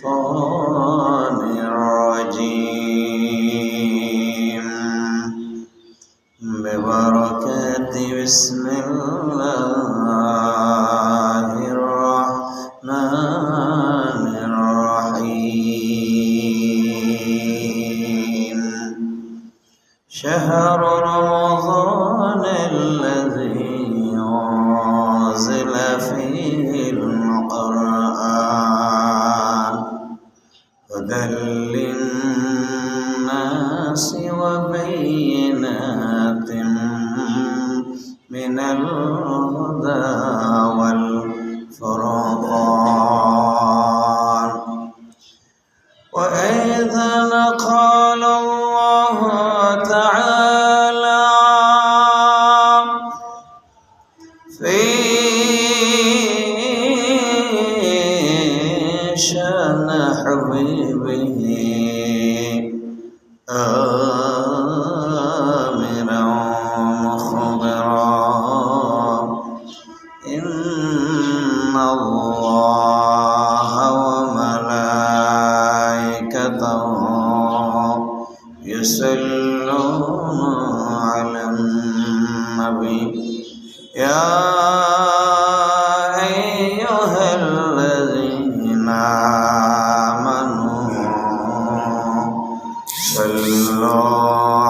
الشيطان الرجيم ببركة بسم الله الرحمن الرحيم شهر رمضان الذي أنزل فيه القرآن هدى للناس وبينات من الهدى والفرقان وإذا قال الله تعالى في شأن حبيبه آمرا مخبرا إن الله وملائكته يصلون على النبي يا أيها الذين آمنوا صلوا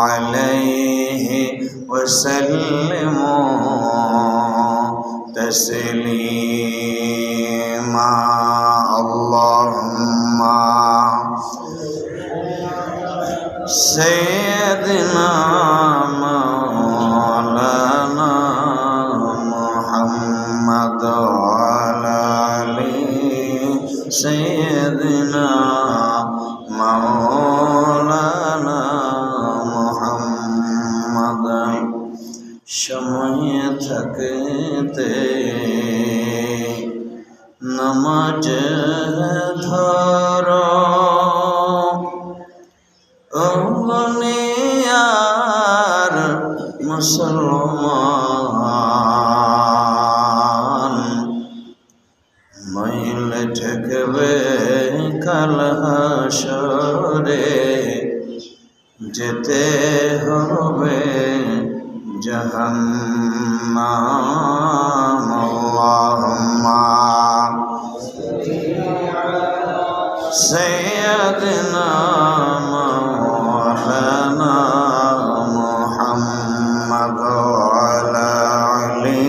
عليه وسلموا تسليما اللهم سيدنا مولانا محمد وعلى آله سيدنا مولانا محمد সময় থাকতে নামাজ ধরো দুনিয়ার মুসলমান মাইল ঠেকবে কাল হাসরে যেতে হবে জাহান্নাম আল্লাহুম্মা সাইয়্যিদিনা মাওলানা মুহাম্মদ ওয়া আলা আলি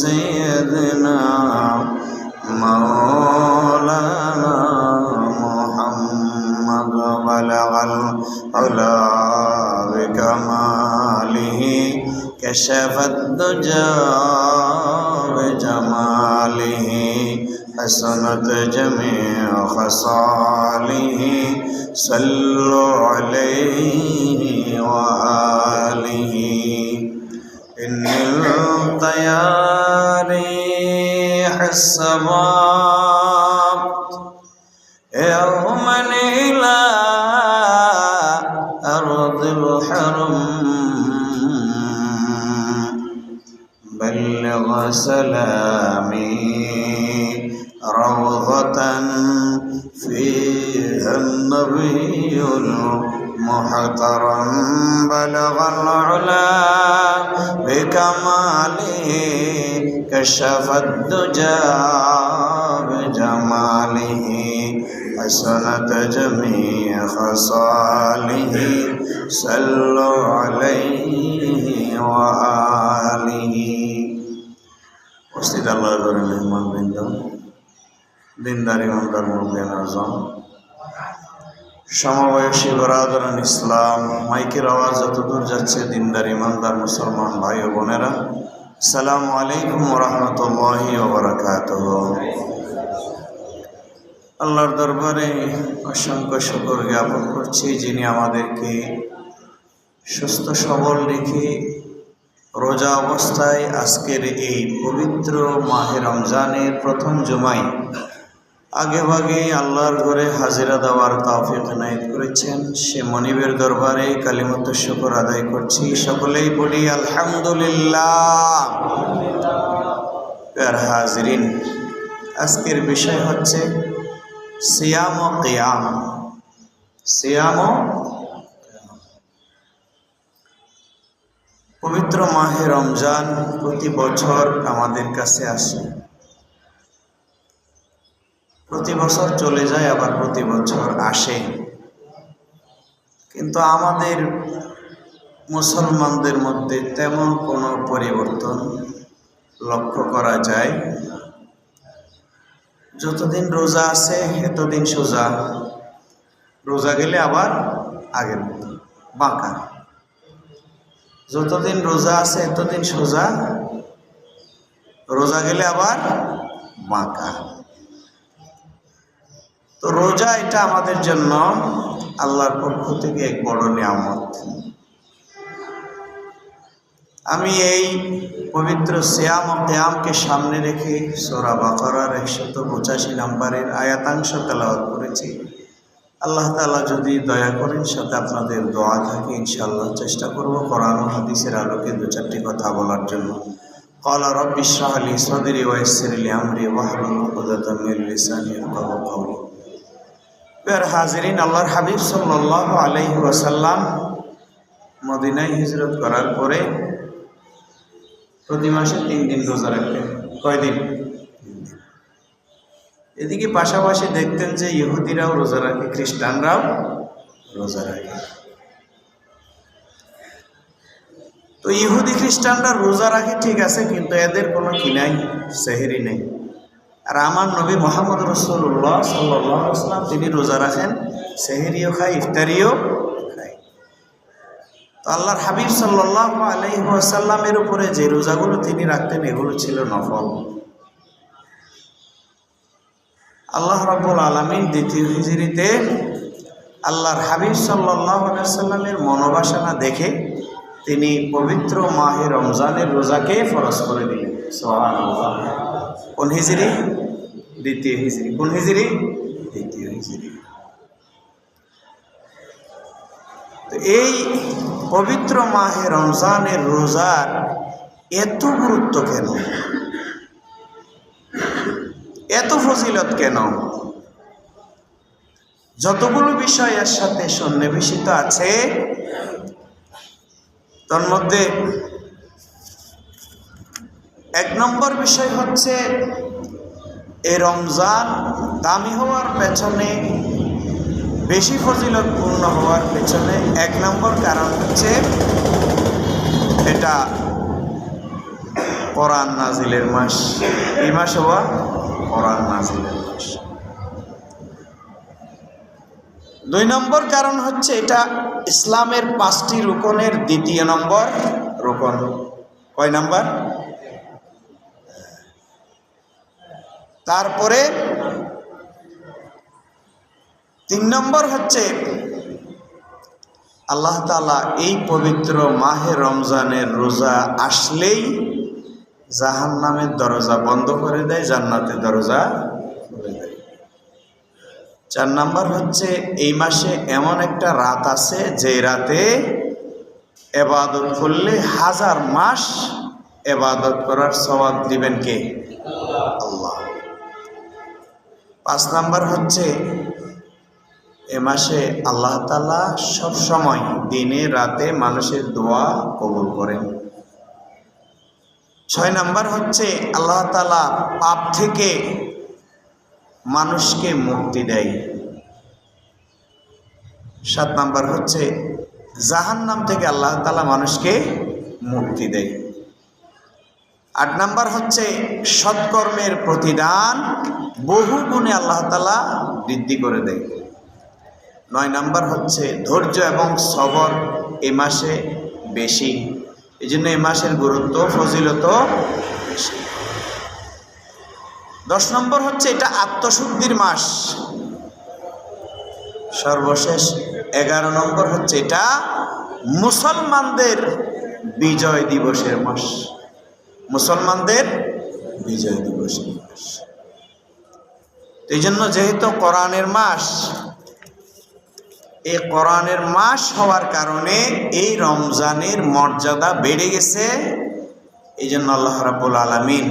সাইয়্যিদিনা মাওলানা মুহাম্মদ বালাগাল উলা বিকামালিহি কাশাফাদ দুজা বিজামালিহি حسنت جميع خصاله صلوا عليه وآله إن الطياريح السماء يوما إلى أرض الحرم بلغ سلامي روضة فيها النبي المحترم بلغ العلا بكماله كشف الدجى بجماله حسنت جميع خصاله صلوا عليه وآله وسيد الله الرحمن بن দিনদার ইমানদার মুমিন আযম সমবয়সী বরাদরান ইসলাম মাইকের আওয়াজ যতদূর যাচ্ছে দিনদার ইমানদার মুসলমান ভাই ও বোনেরা আসসালামু আলাইকুম ওয়া রাহমাতুল্লাহি ওয়া বারাকাতুহু আল্লাহর দরবারে অসংখ্য শুকর জ্ঞাপন করছি যিনি আমাদেরকে সুস্থ সবল রেখে রোজা অবস্থায় আজকের এই পবিত্র মাহে রমজানের প্রথম জুমায় আগে ভাগে আল্লাহর ঘরে হাজিরা দেওয়ার তৌফিক এনায়েত করেছেন সে মনিবের দরবারে কালিমাত শুকর আদায় করছি সকলেই বলি আলহামদুলিল্লাহ। প্যার হাজিরিন, আজকের বিষয় হচ্ছে সিয়াম ও কিয়াম। সিয়াম ও পবিত্র মাহে রমজান প্রতি বছর আমাদের কাছে আসে, প্রতি বছর চলে যায়, আবার প্রতি বছর আসে। কিন্তু আমাদের মুসলমানদের মধ্যে তেমন কোনো পরিবর্তন লক্ষ্য করা যায়। যতদিন রোজা আছে এতদিন সোজা, রোজা গেলে আবার আগের মতো বাঁকা। যতদিন রোজা আছে এতদিন সোজা, রোজা গেলে আবার বাঁকা। তো রোজা এটা আমাদের জন্য আল্লাহর পক্ষ থেকে এক বড় নিয়ামত। আমি এই পবিত্র সিয়াম ও কিয়ামকে সামনে রেখে সূরা বাকারার 185 নম্বরের আয়াতাংশ তেলাওয়াত করেছি। আল্লাহ তাআলা যদি দয়া করেন, সাথে আপনাদের দোয়া থাকে, ইনশাআল্লাহ চেষ্টা করব কোরআন ও হাদিসের আলোকে দু চারটি কথা বলার জন্য। ক্বালা রাব্বি ইশরাহ লি সাদরি ওয়া ইয়াসসির লি আমরি ওয়াহলুল উকদাতাম মিন লিসানি ইয়াফকাহু কাওলি। প্রিয় হাজিরিন, আল্লাহর হাবিব সাল্লাল্লাহু আলাইহি ওয়াসাল্লাম মদিনায় হিজরত করার পরে প্রতি মাসে 3 দিন রোজা রাখতেন। কয়দিন? এদিকে পাশাপাশি দেখতেন যে ইহুদিরাও রোজা রাখে, খ্রিস্টানরাও রোজা রাখে। তো ইহুদি খ্রিস্টানরা রোজা রাখে ঠিক আছে, কিন্তু এদের কোনো কি নাই, সেহরি নেই। আর আমার নবী মুহাম্মদ রাসূলুল্লাহ সাল্লাল্লাহু আলাইহি ওয়াসাল্লাম তিনি রোজা রাখেন, সেহরিও খায়, ইফতারিও খায়। তো আল্লাহর হাবিব সাল্লাল্লাহু আলাইহি ওয়াসাল্লামের উপরে যে রোজাগুলো তিনি রাখতেন এগুলো ছিল নফল। আল্লাহ রাব্বুল আলামিন দ্বিতীয় হিজরিতে আল্লাহর হাবিব সাল্লাল্লাহু আলাইহি ওয়াসাল্লামের মনোবাসনা দেখে তিনি পবিত্র মাহে রমজানের রোজাকে ফরজ করে দিলেন। সুবহানাল্লাহ। কোন হিজরি? দ্বিতীয় হিজরি। কোন হিজরি? দ্বিতীয় হিজরি। তো এই পবিত্র মাহে রমজানের রোজার এত গুরুত্ব কেন, এত ফজিলত কেন? যতগুলো বিষয় এর সাথে সন্নিবেশিত আছে, তার মধ্যে 1 নম্বর বিষয় হচ্ছে এই রমজান দামি হওয়ার পেছনে, বেশি ফজিলতপূর্ণ হওয়ার পেছনে 1 নম্বর কারণ হচ্ছে এটা কোরআন নাজিলের মাস। এই মাস হওয়া কোরআন নাজিলের মাস। 2 নম্বর কারণ হচ্ছে এটা ইসলামের 5টি রুকনের দ্বিতীয় নম্বর রুকন। কয় নাম্বার? তারপরে 3 নম্বর হচ্ছে আল্লাহ তাআলা এই পবিত্র মাহে রমজানের রোজা আসলেই জাহান্নামের দরজা বন্ধ করে দেয়, জান্নাতের দরজা খুলে দেয়। 4 নম্বর হচ্ছে এই মাসে এমন একটা রাত আছে যে রাতে ইবাদত করলে 1000 মাস ইবাদত করার সওয়াব দিবেন কে? আল্লাহ। 5 নম্বর হচ্ছে এ মাসে আল্লাহ তাআলা সব সময় দিনে রাতে মানুষের দোয়া কবুল করেন। 6 নম্বর হচ্ছে আল্লাহ তাআলা পাপ থেকে মানুষকে মুক্তি দেয়। 7 নম্বর হচ্ছে জাহান্নাম থেকে আল্লাহ তাআলা মানুষকে মুক্তি দেয়। 8 নম্বর হচ্ছে সৎকর্মের প্রতিদান বহু গুণে আল্লাহ তাআলা বৃদ্ধি করে দেয়। 9 নম্বর হচ্ছে ধৈর্য এবং সবর এই মাসে বেশি, এই জন্য এই মাসের গুরুত্ব ফজিলত বেশি। 10 নম্বর হচ্ছে এটা আত্মশুদ্ধির মাস। সর্বশেষ 11 নম্বর হচ্ছে এটা মুসলমানদের বিজয় দিবসের মাস। মুসলমানদের বিজয় দিবসের মাস। এই জন্য যেহেতু কোরআনের মাস, এই কোরআনের মাস হওয়ার কারণে এই রমজানের মর্যাদা বেড়ে গেছে। এই জন্য আল্লাহ রাব্বুল আলামিন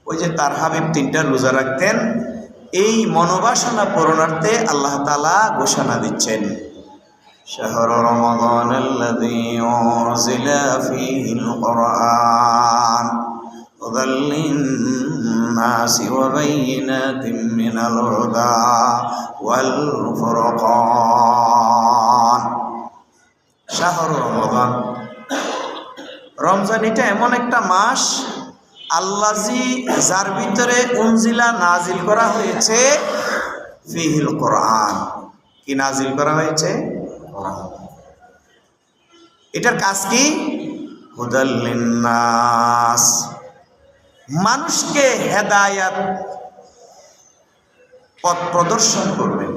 ওই যে তার হাবিব 3টা রোজা রাখতেন, এই মনোবাসনা পূরণার্থে আল্লাহ তাআলা ঘোষণা দিচ্ছেন, শাহরু রমাদানাল্লাযী উনজিলা ফীহিল কুরআন হুদাল লিন্নাসি ওয়া বাইয়িনাতিন মিনাল হুদা ওয়াল ফুরকান। শাহরু রমাদান, রমজান এটা এমন একটা মাস আল্লাজি যার ভিতরে উনজিলা নাজিল করা হয়েছে ফিহিল কোরআন। কি নাজিল করা হয়েছে? কোরআন। এটার কাজ কি? হুদাল লিন্নাস, মানুষকে হেদায়াত পথ প্রদর্শন করবেন।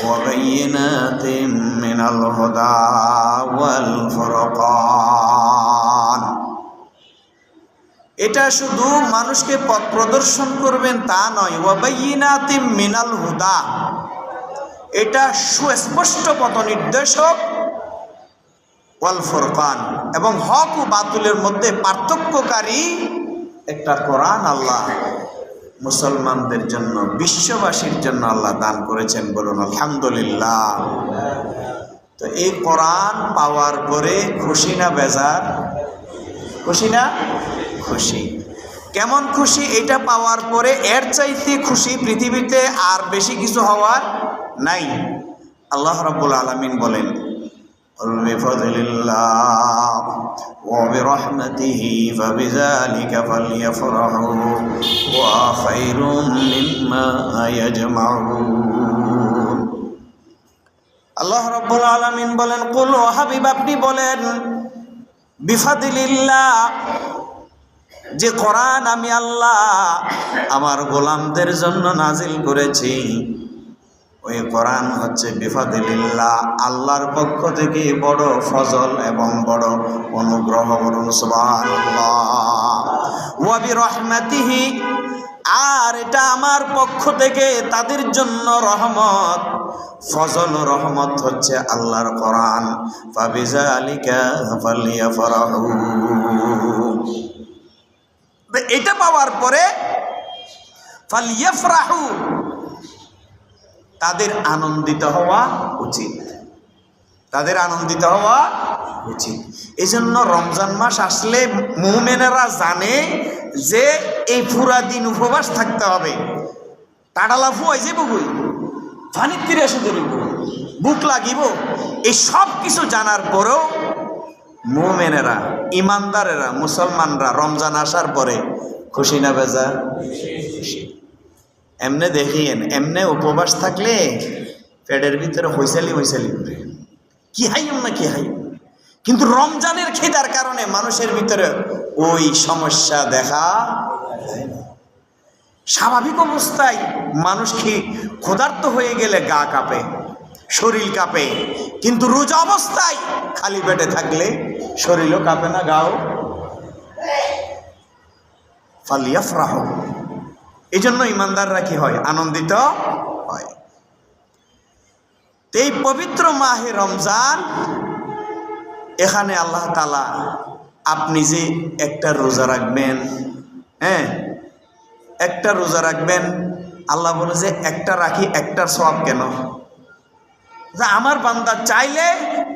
ওয়া বাইয়িনাতিন মিনাল হুদা ওয়াল ফুরকান, এটা শুধু মানুষকে পথ প্রদর্শন করবেন তা নয়, ওয়া বাইয়িনাতিন মিনাল হুদা, এটা সুস্পষ্ট পথ নির্দেশক, ওয়াল ফুরকান, এবং হক ও বাতিলের মধ্যে পার্থক্যকারী একটা কোরআন আল্লাহ মুসলমানদের জন্য, বিশ্ববাসীর জন্য আল্লাহ দান করেছেন। বলুন আলহামদুলিল্লাহ। তো এই কোরআন পাওয়ার পরে খুশি না বেজার? খুশি না? খুশি। কেমন খুশি? এটা পাওয়ার পরে এর চাইতে খুশি পৃথিবীতে আর বেশি কিছু হওয়ার নাই। আল্লাহ রাব্বুল আলামিন বলেন, বিফাদলিল্লাহ ওয়া বিরহমাতিহি ফাবিযালিকা ফালইফরাহু ওয়া খায়রুম মিম্মা ইয়াজমাউন। আল্লাহ রাব্বুল আলামিন বলেন, কুল, ও হাবিব আপনি বলেন, বিফাদলিল্লাহ, যে কোরআন আমি আল্লাহ আমার গোলামদের জন্য নাজিল করেছি, ওই কোরআন হচ্ছে বিফাদিলিল্লাহ, আল্লাহর পক্ষ থেকে বড় ফজল এবং বড় অনুগ্রহ। বলুন সুবহানাল্লাহ। ওয়া বিরহমাতিহি, আর এটা আমার পক্ষ থেকে তাদের জন্য রহমত, ফজল রহমত হচ্ছে আল্লাহর কোরআন। ফাবিযালিকা ফালইফরাহু, এটা পাওয়ার পরে ফালইফরাহু, তাদের আনন্দিত হওয়া উচিত, তাদের আনন্দিত হওয়া উচিত। এই জন্য রমজান মাস আসলে মুমিনেরা জানে যে এই পুরা দিন উপবাস থাকতে হবে। টাডালাফু হয়ে যাবো, বই পানির তীরে এসে ধরিব, বুক লাগিব, এই সব কিছু জানার পরেও মুমিনেরা, ইমানদারেরা, মুসলমানরা রমজান আসার পরে খুশি না বেজা? খুশি। এমনে দেখিয়েন, এমনে উপবাস থাকলে পেটের ভিতরে হইসালি করে কি হাইম না কি হাইম, কিন্তু রমজানের খিদার কারণে মানুষের ভিতরে ওই সমস্যা দেখা যায় না। স্বাভাবিক অবস্থায় মানুষ ক্ষুধার্ত হয়ে গেলে গা কাঁপে, শরীর কাঁপে, কিন্তু রোজা অবস্থায় খালি পেটে থাকলে শরীরও কাঁপে না, গাও। ফালইফরাহু, এই জন্য ইমানদাররা কি হয়? আনন্দিত হয়। এই পবিত্র মাহে রমজান, এখানে আল্লাহ তাআলা আপনি যে একটা রোজা রাখবেন, হ্যাঁ একটা রোজা রাখবেন, আল্লাহ বলে যে একটা রাখি একটার সওয়াব কেন? যে আমার বান্দা চাইলে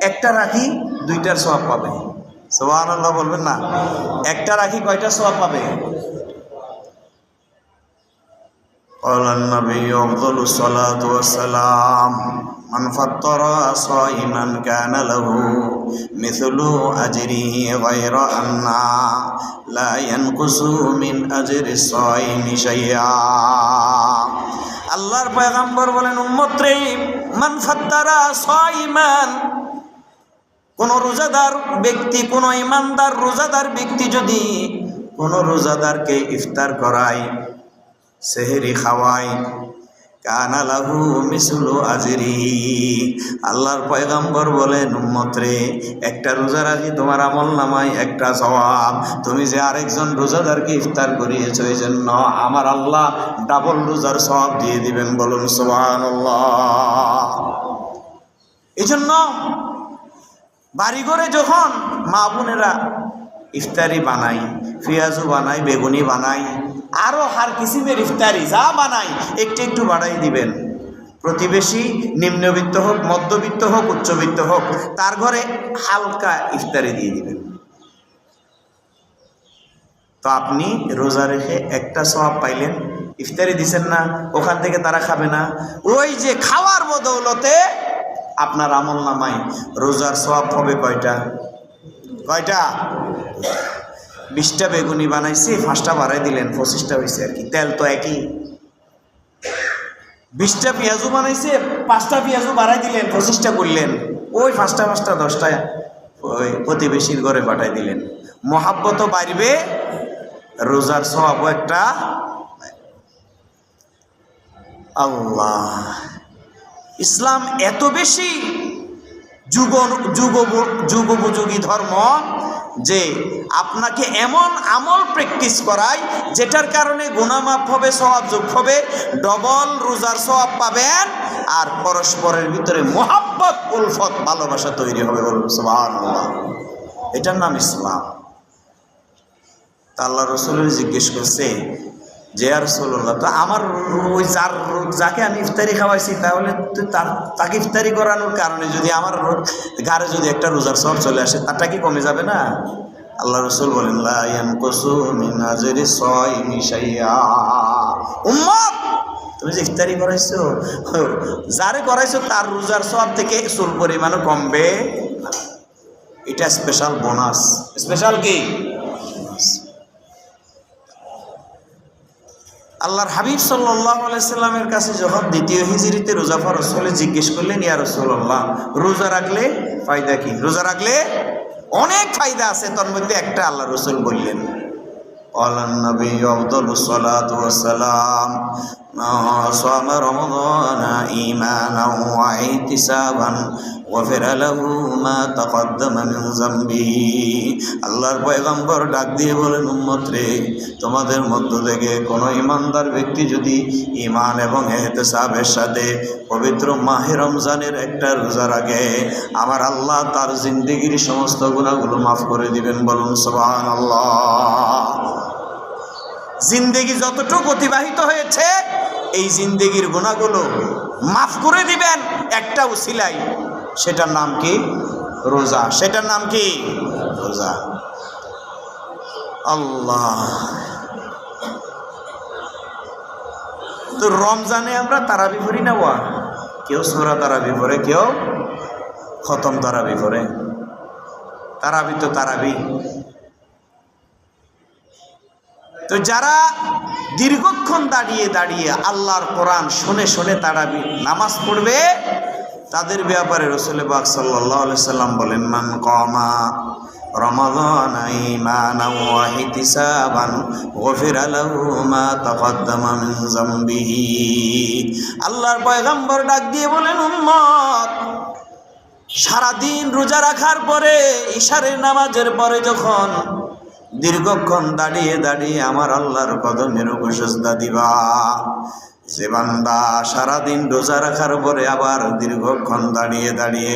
একটা রাখি 2টার সওয়াব পাবে। সুবহানাল্লাহ বলবেন না? একটা রাখি কয়টা সওয়াব পাবে? قال النبي أفضل الصلاة والسلام من فطر صائما كان له مثل أجره غير أن لا ينقص من أجر الصائم شيئا। আল্লাহর পয়গম্বর বলেন, উম্মত রে, মান ফাত্তারা সাইমান, কোন রোজাদার ব্যক্তি, কোন ইমানদার রোজাদার ব্যক্তি যদি কোন রোজাদারকে ইফতার করায়, সেহরি খাওয়ায়, কানা লাহু মিসলু আজরিহি, আল্লাহর পয়গম্বর বলেন, উম্মত রে, একটা রোজা রাখি তোমার আমল নামায় একটা সওয়াব, তুমি যে আরেকজন রোজাদারকে ইফতার করিয়েছো এই জন্য আমার আল্লাহ ডাবল রোজার সওয়াব দিয়ে দিবেন। বলুন সুবহানাল্লাহ। এই জন্য বাড়িঘরে যখন মা বোনেরা ইফতারি বানাই, পেঁয়াজু বানাই, বেগুনি বানাই, আরও হার কিসিমের ইফতারি যা বানাই একটু একটু বাড়াই দিবেন। প্রতিবেশী নিম্নবিত্ত হোক, মধ্যবিত্ত হোক, উচ্চবিত্ত হোক, তার ঘরে হালকা ইফতারি দিয়ে দিবেন। তো আপনি রোজা রেখে একটা সওয়াব পাইলেন, ইফতারি দিছেন না, ওখান থেকে তারা খাবে না, ওই যে খাওয়ার বদৌলতে আপনার আমল নামায় রোজার সওয়াব হবে কয়টা? 20টা বেগুনি বানাইছি, 5টা বাড়াই দিলেন, 25টা হয়েছে আর কি, তেল তো একই। 20টা পেঁয়াজু বানাইছে, 5টা পেঁয়াজু বাড়াই দিলেন, 25টা করলেন, ওই 5টা 10টা ওই প্রতিবেশীর ঘরে পাঠাই দিলেন। মহাব্বতও বাড়বে, রোজার সওয়াবও একটা। আল্লাহ, ইসলাম এত বেশি যুগোপযোগী ধর্ম যে আপনাকে এমন আমল প্র্যাকটিস করায় যেটার কারণে গুনাহ মাফ হবে, সওয়াব যোগ হবে, ডবল রোজার সওয়াব পাবেন, আর পরস্পরের ভিতরে মোহাব্বত, উলফত, ভালোবাসা তৈরি হবে। বলুন সুবহানাল্লাহ। এটার নাম ইসলাম। তা আল্লাহ রাসূল জিজ্ঞেস করছে যে ইয়া রাসূলুল্লাহ, তো আমার ওই যাকে আমি ইফতারি খাওয়াইছি, তাহলে তাকে ইফতারি করানোর কারণে যদি আমার ঘরে যদি একটা রোজার সওয়াব চলে আসে, তারটা কি কমে যাবে না? আল্লাহ রাসূল বলেন লা ইয়ানকুসু মিন আজরি সাইমি শাইআ। উম্মত, তুমি যে ইফতারি করাইছো, যারে করাইছো তার রোজার সওয়াব থেকে চুল পরিমাণও কমবে না। এটা স্পেশাল বোনাস। স্পেশাল কি? আল্লাহর হাবিব সাল্লাল্লাহু আলাইহি সাল্লামের কাছে যখন দ্বিতীয় হিজরিতে রোজা ফরজ হলে জিজ্ঞেস করলেন, ইয়া রাসূলুল্লাহ, রোজা রাখলে ফায়দা কি? রোজা রাখলে অনেক ফায়দা আছে, তার মধ্যে একটা আল্লাহ রাসূল বললেন, ক্বালান নবী আফদালুস সালাতু ওয়াস সালাম মান সামা রমাদানা ঈমানান ওয়া ইহতিসাবান গফিরা লাহু মা তাকদ্দামা মিন যামবিহি। আল্লাহর পয়গম্বর ডাক দিয়ে বলেন, উম্মত রে, তোমাদের মধ্য থেকে কোনো ইমানদার ব্যক্তি যদি ঈমান এবং ইহতিসাবের সাথে পবিত্র মাহে রমজানের একটা রোজা রাখে, আমার আল্লাহ তার জিন্দেগির সমস্ত গুনাহগুলো মাফ করে দিবেন। বলুন সুবহানাল্লাহ। জিন্দেগি যতটুকু অতিবাহিত হয়েছে, এই জিন্দেগির গুনাহগুলো মাফ করে দিবেন একটা উসিলাই। সেটার নাম কি? রোজা। সেটার নাম কি? রোজা। আল্লাহ। তো রমজানে আমরা তারাবি পড়ি না, কেউ সূরা তারাবি পড়ে, কেউ খতম তারাবি পড়ে। তারাবি তো তারাবি। তো যারা দীর্ঘক্ষণ দাঁড়িয়ে দাঁড়িয়ে আল্লাহর কোরআন শুনে শুনে তারাবি নামাজ পড়বে, তাদের ব্যাপারে রাসূল পাক সাল্লাল্লাহু আলাইহি সাল্লাম বলেন, মান কামা রমাদানা ঈমানান ওয়া ইহতিসাবান গফিরা লাহু মা তাকদ্দামা মিন যামবিহি। আল্লাহর পয়গম্বর ডাক দিয়ে বলেন, উম্মত, সারাদিন রোজা রাখার পরে ইশারের নামাজের পরে যখন দীর্ঘক্ষণ দাঁড়িয়ে দাঁড়িয়ে আমার আল্লাহর কদমে রুকু সিজদা দিবা, যে বান্দা সারাদিন রোজা রাখার পরে আবার দীর্ঘক্ষণ দাঁড়িয়ে দাঁড়িয়ে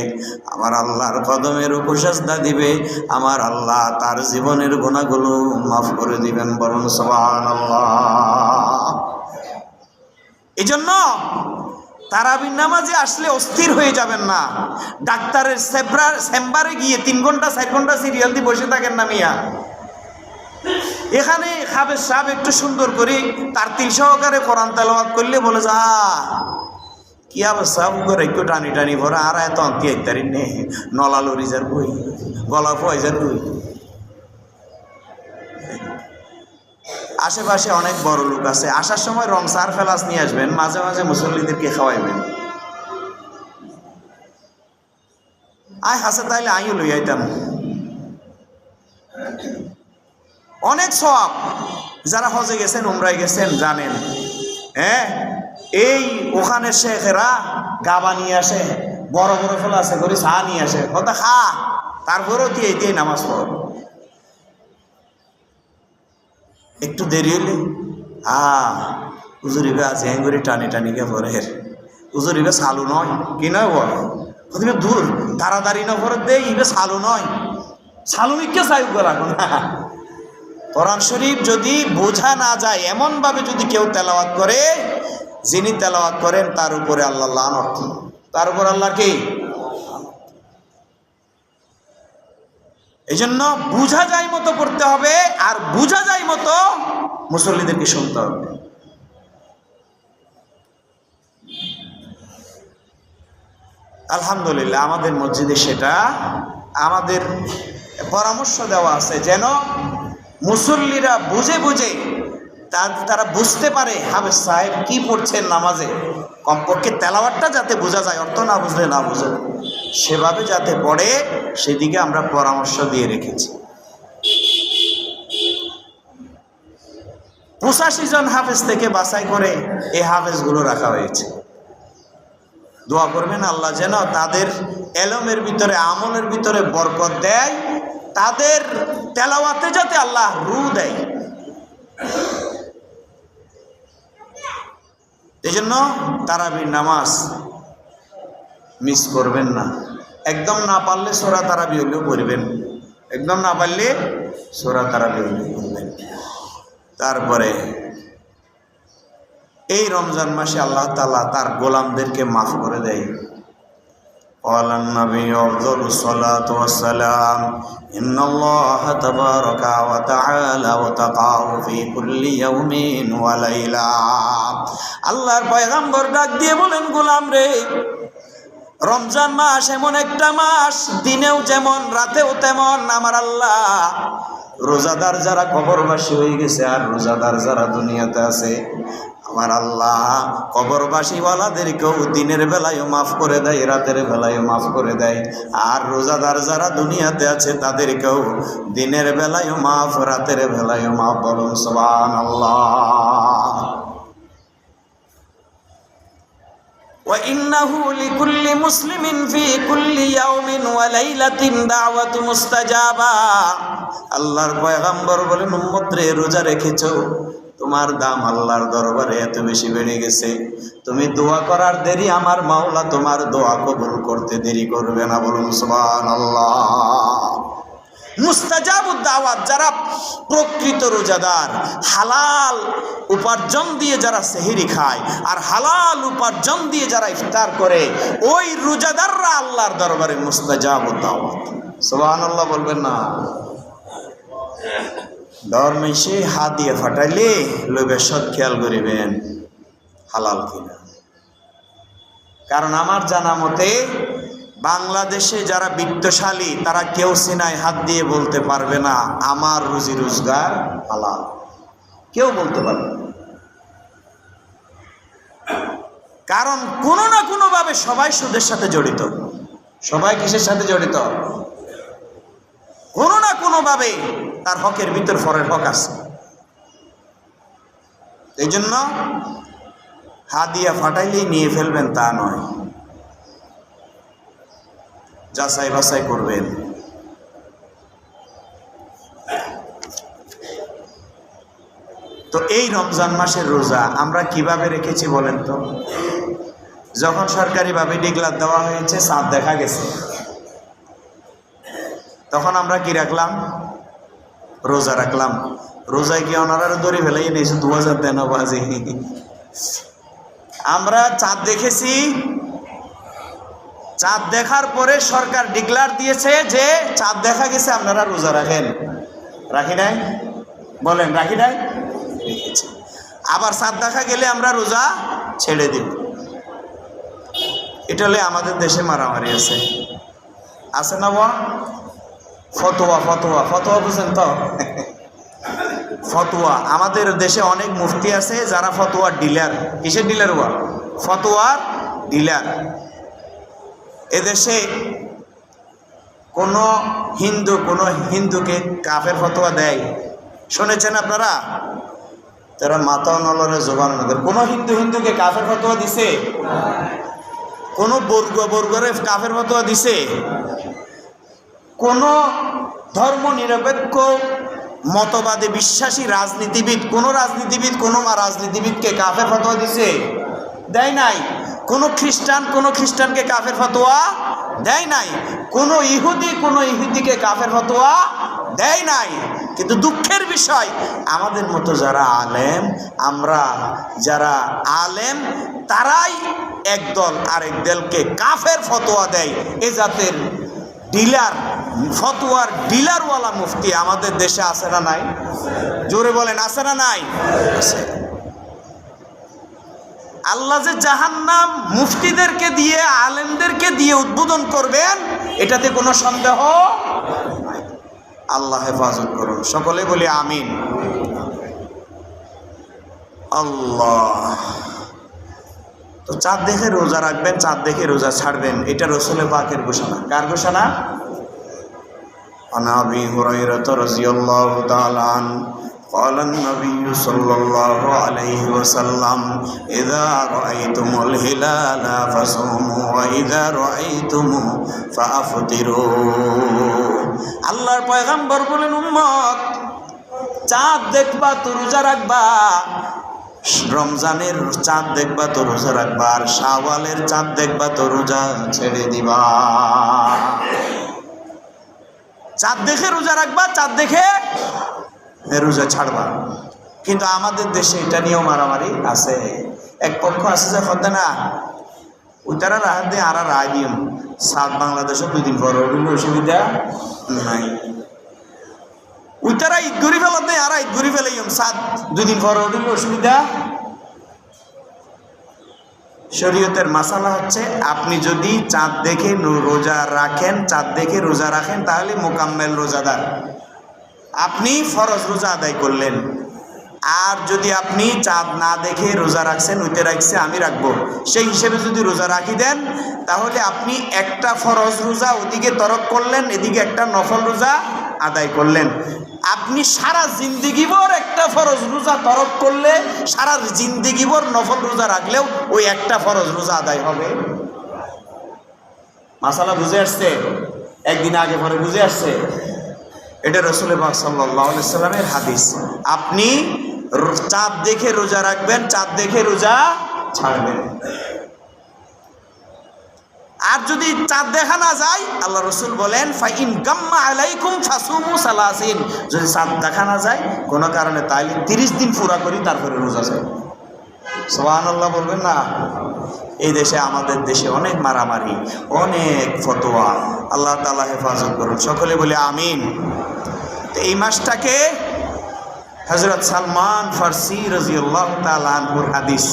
আমার আল্লাহর কদমে রুকু সিজদা দিবে, আমার আল্লাহ তার জীবনের গুনাহগুলো মাফ করে দিবেন। বলুন সুবহানাল্লাহ। এই জন্য তারাবির নামাজে আসলে অস্থির হয়ে যাবেন না। ডাক্তারের চেম্বারে গিয়ে 3 ঘন্টা 4 ঘন্টা সিরিয়াল দিয়ে বসে থাকেন না মিয়া। এখানে হাফেজ সাহেব একটু সুন্দর করে তারতিল সহকারে কোরআন তেলাওয়াত করলে বলে যা কি অবস্থা করে একটু টানি টানি ভরা, আর এত অন্তি ইত্যাদি নে নলা লরিজার বই, গলা ফয়জার বই। আশেপাশে অনেক বড় লোক আছে, আসার সময় রং সার ফেলাস নিয়ে আসবেন, মাঝে মাঝে মুসল্লিদেরকে খাওয়াইবেন। আয় হাসে তাইলে আইও লই আইতাম। অনেক সওয়াব। যারা হজে গেছেন, উমরায় গেছেন, জানেন। হ্যাঁ, এই ওখানে শেখেরা গাবা নিয়ে আসে, বড় বড় ফেলাসে করে চা নিয়ে আসে, কথা খা, তারপরেও তুই এই নামাজ পড়। একটু দেরি হইলে উজুরিবে আছে করে টানি টানিকে পরে উজুরিবে চালু নয় কি নয় বল, দূর তাড়াতাড়ি না পরে দে ইবে চালু নয়। সালুমিককে চাই রাখো না। কোরআন শরীফ যদি বোঝা না যায় এমনভাবে যদি কেউ তেলাওয়াত করে, যিনি তেলাওয়াত করেন তার উপরে আল্লাহ লানত, তার উপর আল্লাহ কি। এই জন্য বুঝা যায় মতো পড়তে হবে, আর বুঝা যায় মতো মুসল্লিদেরকে শুনতে হবে। আলহামদুলিল্লাহ আমাদের মসজিদে সেটা আমাদের পরামর্শ দেওয়া আছে, যেন মুসল্লিরা বুঝে বুঝে তারা বুঝতে পারে হাফেজ সাহেব কি পড়ছেন নামাজে, কমপক্ষে তেলাওয়াতটা যাতে বোঝা যায়, অর্থ না বুঝলে না বুঝে, সেভাবে যাতে পড়ে সেদিকে আমরা পরামর্শ দিয়ে রেখেছি। 85 জন হাফেজ থেকে বাছাই করে এই হাফেজগুলো রাখা হয়েছে। দোয়া করবেন আল্লাহ যেন তাদের এলমের ভিতরে, আমলের ভিতরে বরকত দেয়, তাদের তেলাওয়াতে যাতে আল্লাহ রূহ দেয়। এই জন্য তারাবির নামাজ মিস করবেন না। একদম না পারলে সূরা তারাবি হলেও পড়বেন, একদম না পারলে সূরা তারাবি হলেও পড়বেন। তারপরে এই রমজান মাসে আল্লাহ তাআলা তার গোলামদেরকে মাফ করে দেয়। ক্বালান নবী আফযালুস সালাতু ওয়াস সালাম ইন্নাল্লাহা তাবারাকা ওয়া তাআলা ওয়া তাকাউ ফি কুল্লি ইয়াউমিন ওয়া লাইলা। আল্লাহর পয়গম্বর ডাক দিয়ে বলেন, গোলাম রে, রমজান মাস এমন একটা মাস, দিনেও যেমন রাতেও তেমন আমার আল্লাহ রোজাদার যারা কবরবাসী হয়ে গেছে আর রোজাদার যারা দুনিয়াতে আছে, আমার আল্লাহ কবরবাসী ওয়ালাদেরকেও দিনের বেলায়ও মাফ করে দেয়, রাতের বেলায়ও মাফ করে দেয়। আর রোজাদার যারা দুনিয়াতে আছে তাদেরকেও দিনের বেলায়ও মাফ, রাতের বেলায়ও মাফ। বলুন সুবহানাল্লাহ। وإنه لكل مسلم في كل يوم وليلة دعوة مستجابة। আল্লাহর পয়গম্বর বলেন, উম্মত রে, রোজা রেখেছো, তোমার দাম আল্লাহর দরবারে এত বেশি বেড়ে গেছে, তুমি দোয়া করার দেরি, আমার মাওলা তোমার দোয়া কবুল করতে দেরি করবে না। বলুন সুবহানাল্লাহ। মুস্তাজাবুদ দাওয়াত, যারা প্রকৃত রোজাদার, হালাল উপার্জন দিয়ে যারা সেহরি খায় আর হালাল উপার্জন দিয়ে যারা ইফতার করে, ওই রোজাদাররা আল্লাহর দরবারে মুস্তাজাবুদ দাওয়াত। সুবহানাল্লাহ বলবেন না? ডর মেশে হাত দিয়ে ফাটাইলে লোকের সৎ খেয়াল করিবেন হালাল কিনা। কারণ আমার জানা মতে বাংলাদেশে যারা বিত্তশালী তারা কেউ সিনায় হাত দিয়ে বলতে পারবে না আমার রুজি রোজগার হালাল, কেউ বলতে পারবে না। কারণ কোনো না কোনো ভাবে সবাই সুদের সাথে জড়িত। সবাই কিসের সাথে জড়িত? কোনো না কোনো ভাবে তার হকের ভিতর ফরের হক আছে। এই জন্য হাত দিয়ে ফাটাইলেই নিয়ে ফেলবেন তা নয়, যাচাই বাছাই করবেন। তো এই রমজান মাসের রোজা আমরা কিভাবে রেখেছি বলেন তো? যখন সরকারিভাবে ডিক্লার দেওয়া হয়েছে, চাঁদ দেখা গেছে, তখন আমরা কি রাখলাম? রোজা রাখলাম। রোজায় কি ওনারা দড়ি ফেলাই নিয়েছে 2013 বাজে। আমরা চাঁদ দেখেছি, চাঁদ দেখার পরে সরকার ডিক্লার দিয়েছে যে চাঁদ দেখা গেছে, আপনারা রোজা রাখেন। রাখি নাই? বলেন রাখি নাই? রেখেছি। আবার চাঁদ দেখা গেলে আমরা রোজা ছেড়ে দিব। এটা হলে আমাদের দেশে মারামারি আছে, আছে না? ফতোয়া ফতোয়া ফতোয়া বুঝেন তো? ফতোয়া আমাদের দেশে অনেক মুফতি আছে যারা ফতোয়ার ডিলার। কিসের ডিলার? ফতোয়ার ডিলার। এদেশে কোনো হিন্দুকে কাফের ফতোয়া দেয় শুনেছেন আপনারা? তারা মাথা নলরে জোগান ওদের। কোনো হিন্দুকে কাফের ফতোয়া দিছে? কোনো বর্গরে কাফের ফতোয়া দিছে? কোনো ধর্ম নিরপেক্ষ মতবাদে বিশ্বাসী রাজনীতিবিদ, কোনো রাজনীতিবিদকে কাফের ফতোয়া দিছে? দেয় নাই। কোনো খ্রিস্টানকে কাফের ফতোয়া দেয় নাই। কোনো ইহুদিকে কাফের ফতোয়া দেয় নাই। কিন্তু দুঃখের বিষয়, আমাদের মতো যারা আলেম, আমরা যারা আলেম, তারাই একদল আরেক দলকে কাফের ফতোয়া দেয়। এ জাতের ডিলার, ফতোয়ার ডিলারওয়ালা মুফতি আমাদের দেশে আছে না নাই? জোরে বলেন, আছে না নাই? আছে। আল্লাহ যে জাহান্নাম মুফতিদেরকে দিয়ে, আলেমদেরকে দিয়ে উদ্বোধন করবেন, এটাতে কোনো সন্দেহ নাই। আল্লাহ হেফাজত করুন, সকলে বলি আমিন। আল্লাহ। তো চাঁদ দেখে রোজা রাখবেন, চাঁদ দেখে রোজা ছাড়বেন, এটা রাসূল পাকের ঘোষণা। কার ঘোষণা? আন আবি হুরায়রা রাদিয়াল্লাহু তাআলা আনহু قال النبي صلى الله عليه وسلم إذا رأيتم الهلال فصوموا وإذا رأيتموه فأفطروا। আল্লাহর পয়গম্বর বলেন, উম্মত, চাঁদ দেখবা তো রোজা রাখবা, রমজানের চাঁদ দেখবা তো রোজা রাখবা, আর শাওয়ালের চাঁদ দেখবা তো রোজা ছেড়ে দিবা। চাঁদ দেখে রোজা রাখবা, চাঁদ দেখে রোজা ছাড়বা। কিন্তু আমাদের দেশে এটা নিয়েও মারামারি আছে। এক পক্ষ আছে যে কথা না, ওইটারা রাহাত দিয়ে আর রায় দিম, সাত বাংলাদেশও 2 দিন পর অসুবিধা নাই। ওইটারা ঈদ ঘুরি ফেলার দেয়, আর ঈদ ঘুরি ফেলাইম, সাত 2 দিন পর অসুবিধা। শরীয়তের মাসালা হচ্ছে, আপনি যদি চাঁদ দেখে রোজা রাখেন, চাঁদ দেখে রোজা রাখেন, তাহলে মোকাম্মেল রোজাদার, আপনি ফরজ রোজা আদায় করলেন। আর যদি আপনি চাঁদ না দেখে রোজা রাখছেন, ওইতে রাখছে আমি রাখবো, সেই হিসেবে যদি রোজা রাখি দেন, তাহলে আপনি একটা ফরজ রোজা ওদিকে তরক করলেন, এদিকে একটা নফল রোজা আদায় করলেন। আপনি সারা জিন্দিগিভর একটা ফরজ রোজা তরক করলে, সারা জিন্দিগিভর নফল রোজা রাখলেও ওই একটা ফরজ রোজা আদায় হবে। মাসালা বুঝে আসছে? একদিন আগে পরে বুঝে আসছে? এটা রাসূল পাক সাল্লাল্লাহু আলাইহি সাল্লামের হাদিস। আপনি চাঁদ দেখে রোজা রাখবেন, চাঁদ দেখে রোজা ছাড়বেন। আর যদি চাঁদ দেখা না যায়, আল্লাহ রাসূল বলেন, ফাইন গাম্মা আলাইকুম ফাসুমু সালাসিন, যদি চাঁদ দেখা না যায় কোনো কারণে, তাহলে 30 দিন পুরা করি, তারপরে রোজা যায়। সুবহানাল্লাহ বলবেন না? এই দেশে, আমাদের দেশে অনেক মারামারি, অনেক ফতোয়া। আল্লাহ তাআলা হেফাজত করুন, সকলে বলে আমিন। তো এই মাসটাকে হযরত সালমান ফারসি রাদিয়াল্লাহু তাআলা আনহুর হাদিস,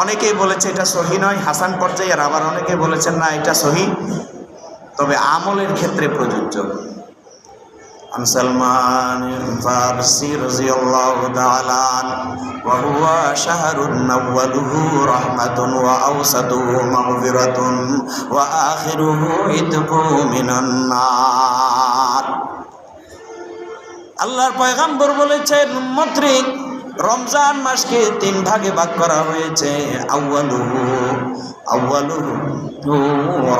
অনেকেই বলেছে এটা সহিহ নয়, হাসান পর্যায়ে, আর আবার অনেকে বলেছেন না এটা সহিহ, তবে আমলের ক্ষেত্রে প্রযোজ্য। عن سلمان الفارسي رضي الله تعالى عنه وهو شهر أوله رحمة وأوسطه مغفرة وآخره عتق من النار। আল্লাহর পয়গম্বর বলেছেন, উম্মতরে, রমজান মাসকে 3 ভাগে ভাগ করা হয়েছে। আউয়ালুহু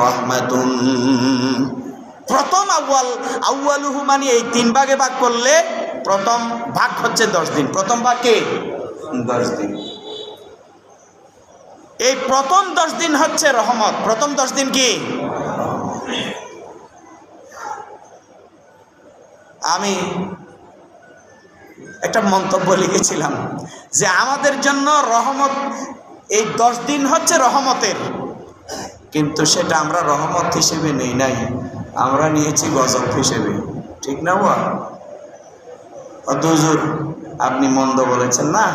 রাহমাতুন, প্রথম আউয়ালুহু মানে এই 3 ভাগে ভাগ করলে প্রথম ভাগ হচ্ছে 10 দিন। প্রথম ভাগে 10 দিন, এই প্রথম 10 দিন হচ্ছে রহমত। প্রথম 10 দিন কি? আমি একটা মন্তব্য লিখেছিলাম যে আমাদের জন্য রহমত, এই 10 দিন হচ্ছে রহমতের, কিন্তু সেটা আমরা রহমত হিসেবে নেই নাই, আমরা নিয়েছি গজব হিসেবে। ঠিক না? হুজুর আপনি মন্দ বলেছেন না,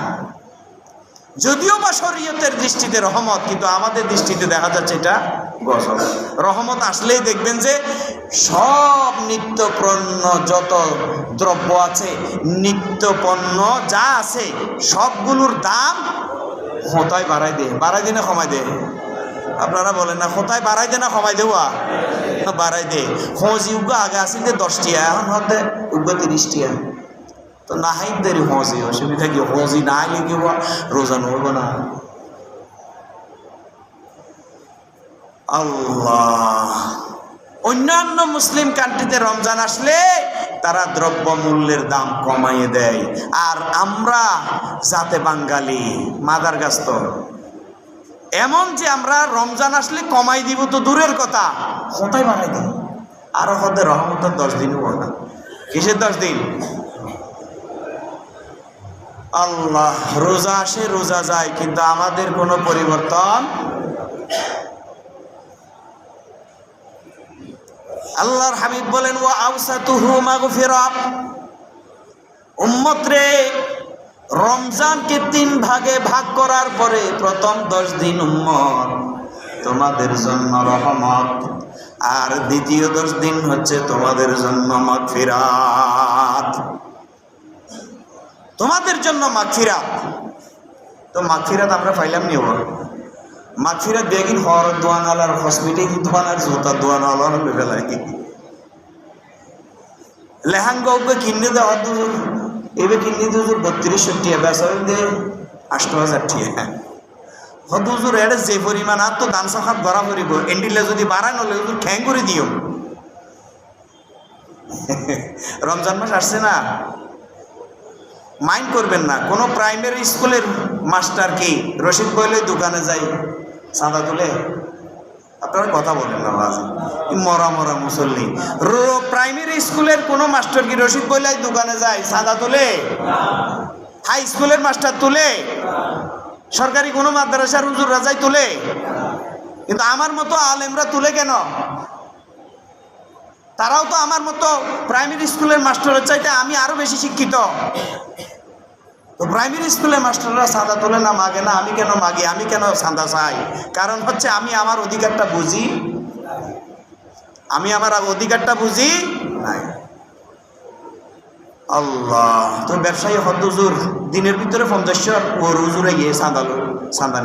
যদিও বা শরীয়তের দৃষ্টিতে রহমত, কিন্তু আমাদের দৃষ্টিতে দেখা যাচ্ছে এটা গজব। রহমত আসলেই দেখবেন যে সব নিত্য পণ্য, যত দ্রব্য আছে, নিত্য পণ্য যা আছে, সবগুলোর দাম কোথায় বাড়াই দে, বাড়াই দে না কমাই দে? আপনারা বলেন না, কোথায় বাড়াই দে না কমাই দেওয়া? বাড়াই দে। খোঁজি উগা আগে আসি 10 টিয়া, এখন হতে উগা 30 টিয়া। তো না হাই দেরি খোঁজি, অসুবিধা কি? খোঁজি না আইলে কি রোজা নব না? আল্লাহ। অন্যান্য মুসলিম কান্ট্রিতে রমজান আসলে তারা দ্রব্য মূল্যের দাম কমাইয়ে দেয়, আর আমরা জাতে বাঙালি মাদার গাছ তো এমন যে আমরা রমজান আসলে কমাই দিব তো দূরের কথা, কোথায় বানাই দিব। আরো হতে রহমতের 10 দিনও না। কিসের 10 দিন? আল্লাহ, রোজা আসে রোজা যায়, কিন্তু আমাদের কোনো পরিবর্তন। আল্লাহর হাবিব বলেন ওয়া আওসাতুহু মাগফিরাহ, উম্মত রে, রমজানকে 3 ভাগে ভাগ করার পরে প্রথম 10 দিন উম্মত তোমাদের জন্য রহমত, আর দ্বিতীয় 10 দিন হচ্ছে তোমাদের জন্য মাগফিরাত। তোমাদের জন্য মাগফিরাত। তো মাগফিরাত আমরা পাইলাম নিব। মাগফিরাত বেগিন হর দোয়ান আলার হসপিটাল দোয়ান আর জুতা দোয়ান আলার বেলায় লেহাঙ্গা কিনে দেওয়া দূর, এবার কিনে দুজুর 3200 টাকা বেচা দে 8000 টাকা। হদুজুর এটা যে পরিমাণ আর তো দান সাখাত ভরা করিব, এন্ডিলে যদি বাড়ান হলে হুজুর খ্যাং করে দিও। রমজান মাস আসছে না, মাইন্ড করবেন না। কোনো প্রাইমারি স্কুলের মাস্টার কি রশিদ বইলে দোকানে যাই চাঁদা তুলে? আপনারা কথা বলেন না বাজে, মরা মরা মুসল্লি। প্রাইমারি স্কুলের কোনো মাস্টার কি রশিদ বইলে দোকানে যায় চাঁদা তুলে? হাই স্কুলের মাস্টার তুলে? সরকারি কোনো মাদ্রাসার হুজুর রাজাই তুলে? কিন্তু আমার মতো আলেমরা তুলে কেন? তারাও তো আমার মতো প্রাইমারি স্কুলের মাস্টারের চাইতে আমি আরো বেশি শিক্ষিত। তো প্রাইমারি স্কুলের মাস্টাররা চাঁদা তোলে না, মাগে না, আমি কেন মাগি, আমি কেন চাঁদা চাই? কারণ হচ্ছে আমি আমার অধিকারটা বুঝি, আমি আমার অধিকারটা বুঝি নাই। আল্লাহ, তো ব্যবসায়ী হদ হুজুর দিনের ভিতরে 50 ও হুজুরে গিয়ে চাঁদা